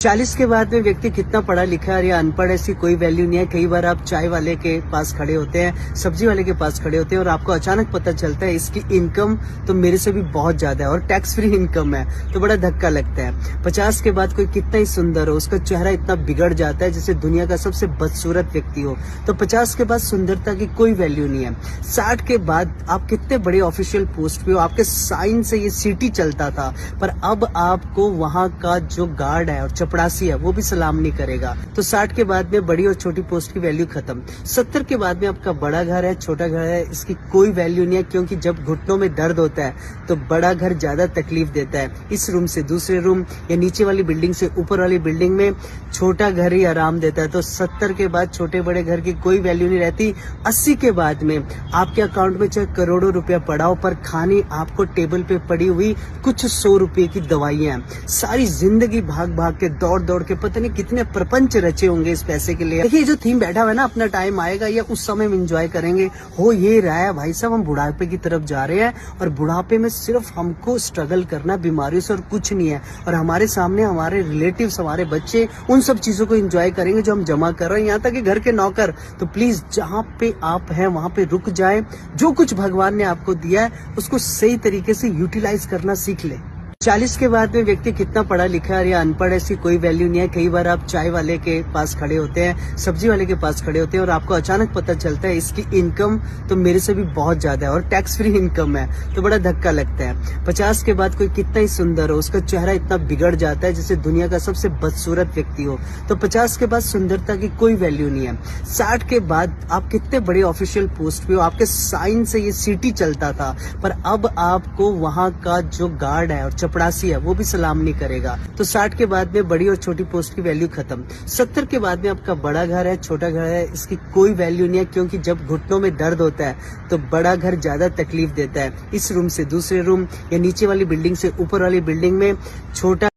40 के बाद में व्यक्ति कितना पढ़ा लिखा है या अनपढ़ है, इसकी कोई वैल्यू नहीं है। कई बार आप चाय वाले के पास खड़े होते हैं, सब्जी वाले के पास खड़े होते हैं और आपको अचानक पता चलता है इसकी इनकम तो मेरे से भी बहुत ज्यादा है और टैक्स फ्री इनकम है, तो बड़ा धक्का लगता है। 50 के बाद कोई कितना ही सुंदर हो, उसका चेहरा इतना बिगड़ जाता है जैसे दुनिया का सबसे बदसूरत व्यक्ति हो, तो 50 के बाद सुंदरता की कोई वैल्यू नहीं है। 60 के बाद आप कितने बड़े ऑफिशियल पोस्ट पे हो, आपके साइन से ये सिटी चलता था, पर अब आपको वहां का जो गार्ड है और चपड़ासी है वो भी सलाम नहीं करेगा। तो 60 के बाद में बड़ी और छोटी पोस्ट की वैल्यू खत्म। 70 के बाद में आपका बड़ा घर है, छोटा घर है, इसकी कोई वैल्यू नहीं है, क्योंकि जब घुटनों में दर्द होता है तो बड़ा घर ज्यादा तकलीफ देता है। इस रूम से दूसरे रूम या नीचे वाली बिल्डिंग से ऊपर वाली बिल्डिंग में छोटा घर ही आराम देता है। तो 70 के बाद छोटे बड़े घर की कोई वैल्यू नहीं रहती। 80 के बाद में आपके अकाउंट में चाहे करोड़ों रुपया पड़ा हो, पर खानी आपको टेबल पे पड़ी हुई कुछ 100 रुपए की दवाइयां हैं। सारी जिंदगी भाग भाग के दौड़ दौड़ के पता नहीं कितने प्रपंच रचे होंगे इस पैसे के लिए। देखिए जो थीम बैठा हुआ है ना, अपना टाइम आएगा या उस समय हम एंजॉय करेंगे, हो ये रहा है भाई साहब। हम बुढ़ापे की तरफ जा रहे हैं और बुढ़ापे में सिर्फ हमको स्ट्रगल करना बीमारियों से और कुछ नहीं है। और हमारे सामने हमारे रिलेटिव्स, हमारे बच्चे उन सब चीजों को एंजॉय करेंगे जो हम जमा कर रहे हैं, यहाँ तक कि घर के नौकर। तो प्लीज जहाँ पे आप हैं वहां पे रुक जाए। जो कुछ भगवान ने आपको दिया है उसको सही तरीके से यूटिलाइज करना सीख ले। 40 के बाद में व्यक्ति कितना पढ़ा लिखा है या अनपढ़ है, इसकी कोई वैल्यू नहीं है। कई बार आप चाय वाले के पास खड़े होते हैं, सब्जी वाले के पास खड़े होते हैं और आपको अचानक पता चलता है इसकी इनकम तो मेरे से भी बहुत ज्यादा है और टैक्स फ्री इनकम है, तो बड़ा धक्का लगता है। 50 के बाद कोई कितना ही सुंदर हो, उसका चेहरा इतना बिगड़ जाता है जैसे दुनिया का सबसे बदसूरत व्यक्ति हो, तो 50 के बाद सुंदरता की कोई वैल्यू नहीं है। 60 के बाद आप कितने बड़े ऑफिशियल पोस्ट पे हो, आपके साइन से ये सिटी चलता था, पर अब आपको वहां का जो गार्ड है और चपड़ासी है वो भी सलाम नहीं करेगा। तो 60 के बाद में बड़ी और छोटी पोस्ट की वैल्यू खत्म। 70 के बाद में आपका बड़ा घर है, छोटा घर है, इसकी कोई वैल्यू नहीं है, क्योंकि जब घुटनों में दर्द होता है तो बड़ा घर ज्यादा तकलीफ देता है। इस रूम से दूसरे रूम या नीचे वाली बिल्डिंग से ऊपर वाली बिल्डिंग में छोटा